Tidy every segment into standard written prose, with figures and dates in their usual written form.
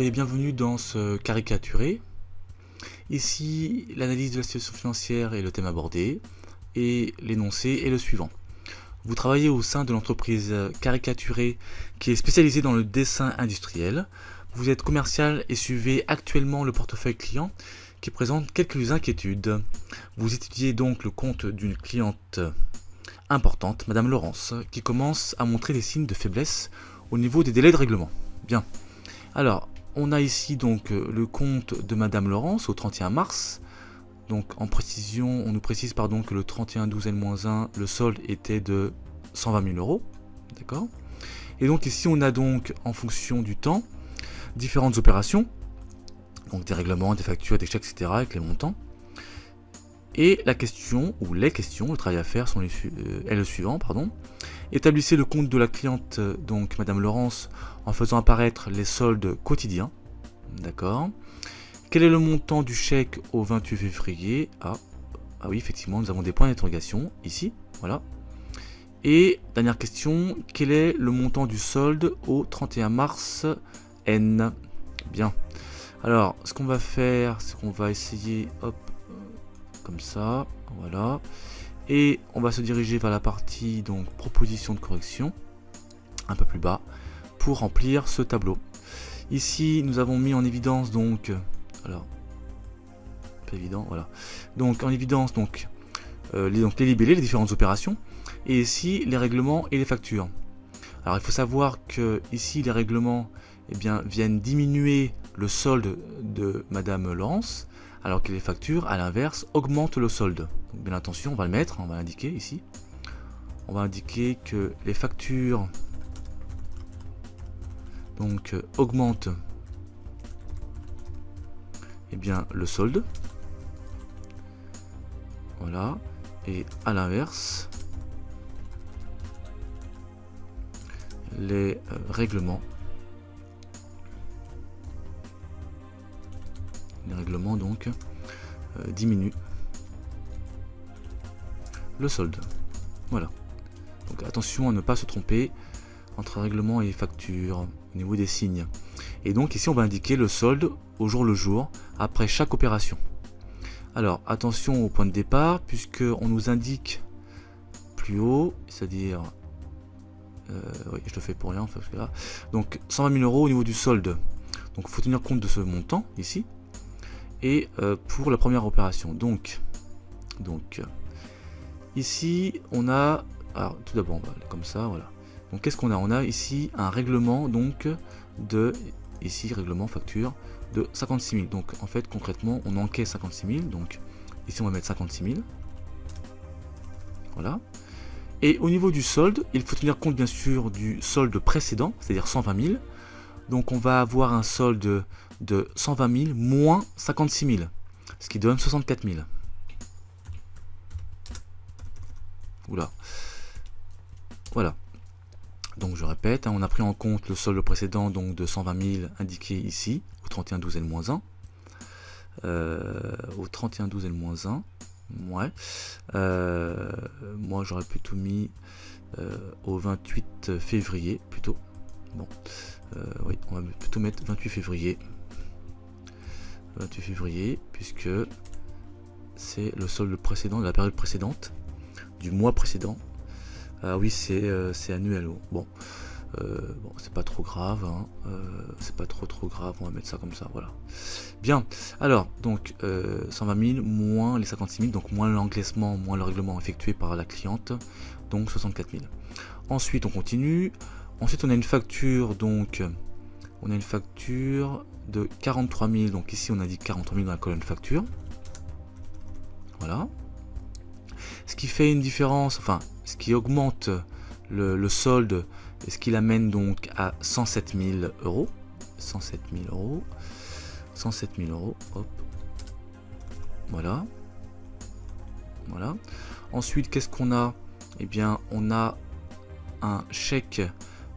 Bonjour et bienvenue dans ce caricaturé. Ici, l'analyse de la situation financière est le thème abordé et l'énoncé est le suivant. Vous travaillez au sein de l'entreprise Caricaturé qui est spécialisée dans le dessin industriel. Vous êtes commercial et suivez actuellement le portefeuille client qui présente quelques inquiétudes. Vous étudiez donc le compte d'une cliente importante, Madame Laurence, qui commence à montrer des signes de faiblesse au niveau des délais de règlement. Bien. Alors, on a ici donc le compte de Madame Laurence au 31 mars. Donc en précision, on nous précise que le 31/12N-1, le solde était de 120 000 euros. D'accord. Et donc ici, on a donc, en fonction du temps, différentes opérations. Donc des règlements, des factures, des chèques, etc. avec les montants. Et la question, ou les questions, le travail à faire est le suivant, Établissez le compte de la cliente, donc Madame Laurence, en faisant apparaître les soldes quotidiens. D'accord. Quel est le montant du chèque au 28 février? Ah oui, effectivement, nous avons des points d'interrogation ici. Voilà. Et dernière question, quel est le montant du solde au 31 mars N? Bien. Alors, ce qu'on va faire, c'est qu'on va essayer, hop, comme ça, voilà. Et on va se diriger vers la partie donc proposition de correction, un peu plus bas, pour remplir ce tableau. Ici, nous avons mis en évidence donc, alors, pas évident, voilà. Donc en évidence les libellés, les différentes opérations, et ici les règlements et les factures. Alors il faut savoir que ici les règlements viennent diminuer le solde de Madame Laurence, alors que les factures, à l'inverse, augmentent le solde. Donc bien attention, on va le mettre, on va l'indiquer ici. On va indiquer que les factures donc augmentent le solde. Voilà. Et à l'inverse, les règlements donc diminuent le solde. Voilà. Donc attention à ne pas se tromper entre règlement et facture au niveau des signes. Et donc ici on va indiquer le solde au jour le jour après chaque opération. Alors attention au point de départ, puisque on nous indique plus haut, c'est-à-dire oui, je le fais pour rien, parce que là, donc 120 000 euros au niveau du solde. Donc il faut tenir compte de ce montant ici. Et pour la première opération, donc ici on a, alors tout d'abord on va aller comme ça, voilà. Donc qu'est-ce qu'on a? On a ici un règlement donc de, ici règlement facture de 56 000. Donc en fait concrètement on encaisse 56 000, donc ici on va mettre 56 000. Voilà. Et au niveau du solde, il faut tenir compte bien sûr du solde précédent, c'est-à-dire 120 000. Donc on va avoir un solde de 120 000 moins 56 000, ce qui donne 64 000. Oula. Voilà. Donc je répète, on a pris en compte le solde précédent donc de 120 000 indiqué ici, au 31/12N-1. Au 31/12N-1. Ouais. Moi j'aurais plutôt mis au 28 février plutôt. Bon. Oui, on va plutôt mettre 28 février. 28 février, puisque c'est le solde précédent de la période précédente, du mois précédent. Ah oui, c'est annuel. Bon, c'est pas trop grave, hein. C'est pas trop grave, on va mettre ça comme ça, voilà. Bien, alors, donc 120 000 moins les 56 000, donc moins l'encaissement, moins le règlement effectué par la cliente, donc 64 000. Ensuite, on continue. Ensuite, on a une facture, donc on a une facture de 43 000. Donc ici, on indique 43 000 dans la colonne facture. Voilà. Ce qui fait une différence, enfin, ce qui augmente le solde, et ce qui l'amène donc à 107 000 euros. 107 000 euros. 107 000 euros. Hop. Voilà. Voilà. Ensuite, qu'est-ce qu'on a? Eh bien, on a un chèque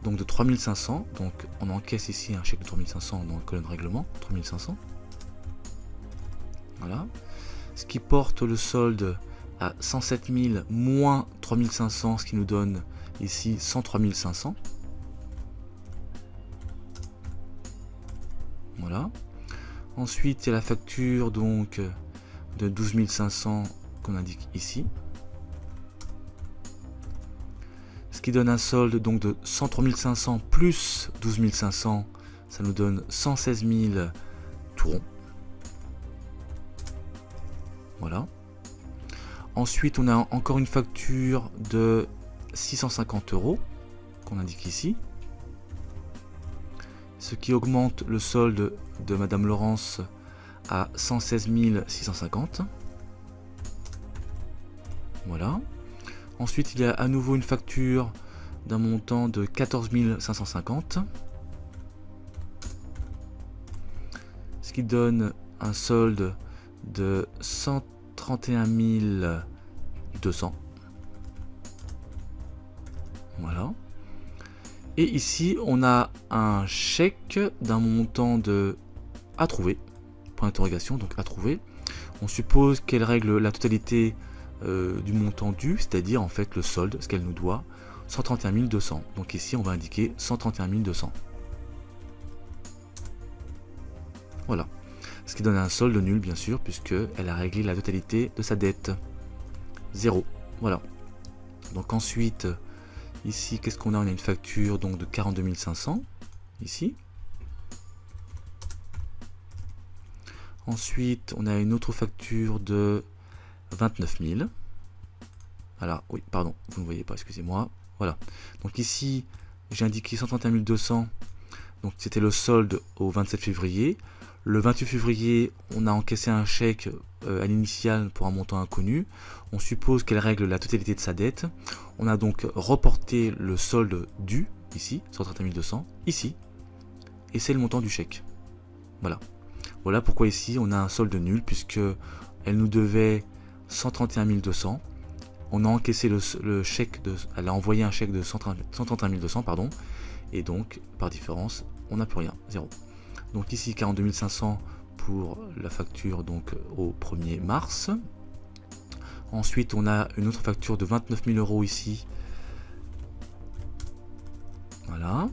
donc de 3500, donc on encaisse ici un chèque de 3500 dans la colonne règlement, 3500. Voilà. Ce qui porte le solde à 107 000 moins 3500, ce qui nous donne ici 103 500. Voilà. Ensuite, il y a la facture donc de 12 500 qu'on indique ici. Ce qui donne un solde donc de 103 500 plus 12 500, ça nous donne 116 000 tout rond. Voilà. Ensuite, on a encore une facture de 650 € qu'on indique ici. Ce qui augmente le solde de Madame Laurence à 116 650. Voilà. Ensuite, il y a à nouveau une facture d'un montant de 14 550. Ce qui donne un solde de 131 200. Voilà. Et ici, on a un chèque d'un montant de à trouver. Point d'interrogation, donc à trouver. On suppose qu'elle règle la totalité du montant dû, c'est-à-dire en fait le solde, ce qu'elle nous doit, 131 200. Donc ici, on va indiquer 131 200. Voilà. Ce qui donne un solde nul, bien sûr, puisqu'elle a réglé la totalité de sa dette. 0. Voilà. Donc ensuite, ici, qu'est-ce qu'on a? On a une facture donc de 42 500, ici. Ensuite, on a une autre facture de 29 000. Alors, oui, pardon, vous ne voyez pas, excusez-moi. Voilà. Donc ici, j'ai indiqué 131 200. Donc c'était le solde au 27 février. Le 28 février, on a encaissé un chèque à l'initiale pour un montant inconnu. On suppose qu'elle règle la totalité de sa dette. On a donc reporté le solde dû, ici, 131 200, ici. Et c'est le montant du chèque. Voilà. Voilà pourquoi ici, on a un solde nul, puisque elle nous devait 131 200. On a encaissé le chèque, elle a envoyé un chèque de 131 200, pardon. Et donc, par différence, on n'a plus rien, 0. Donc ici 42 500 pour la facture donc au 1er mars. Ensuite on a une autre facture de 29 000 € ici. Voilà.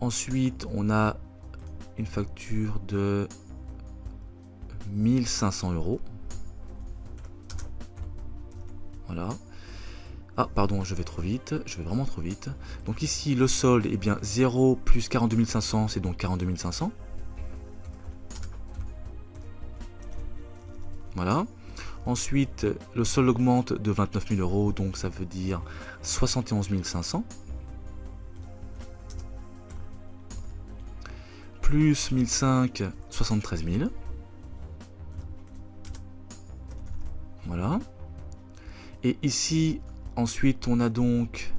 Ensuite on a une facture de 1500 €. Voilà. Ah, pardon, je vais trop vite, je vais vraiment trop vite. Donc ici, le solde, est bien 0 plus 42 500, c'est donc 42 500. Voilà. Ensuite, le solde augmente de 29 000 €, donc ça veut dire 71 500. Plus 1005, 73 000. Voilà. Et ici, ensuite, on a donc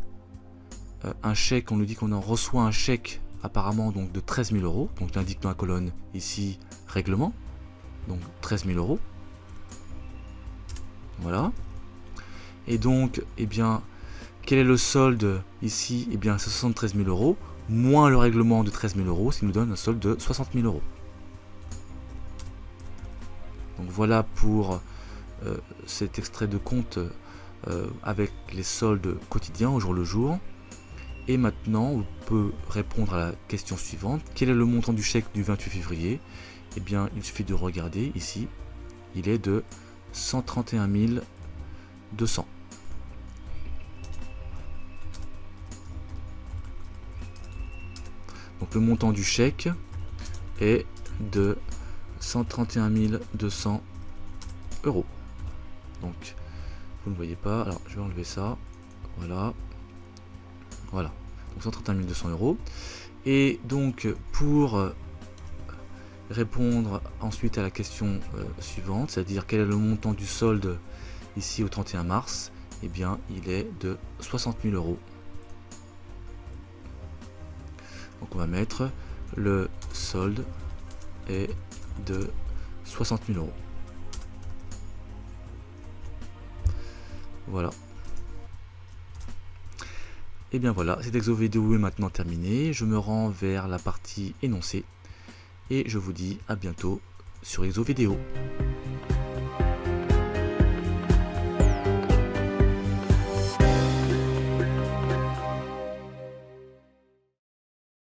un chèque, on nous dit qu'on en reçoit un chèque apparemment donc de 13 000 €. Donc l'indique dans la colonne ici, règlement. Donc 13 000 €. Voilà. Et donc, eh bien, quel est le solde ici? Eh bien, c'est 73 000 € moins le règlement de 13 000 €, ce qui nous donne un solde de 60 000 €. Donc voilà pour cet extrait de compte avec les soldes quotidiens au jour le jour. Et maintenant, on peut répondre à la question suivante. Quel est le montant du chèque du 28 février? Eh bien, il suffit de regarder ici. Il est de 131 200. Donc le montant du chèque est de 131 200 €. Donc, vous ne voyez pas. Alors, je vais enlever ça. Voilà. Voilà. Donc 131 200 €. Et donc, pour répondre ensuite à la question suivante, c'est-à-dire quel est le montant du solde ici au 31 mars, eh bien, il est de 60 000 €. Donc, on va mettre le solde est de 60 000 €. Voilà. Et bien voilà, cette exo vidéo est maintenant terminée. Je me rends vers la partie énoncée. Et je vous dis à bientôt sur exo vidéo.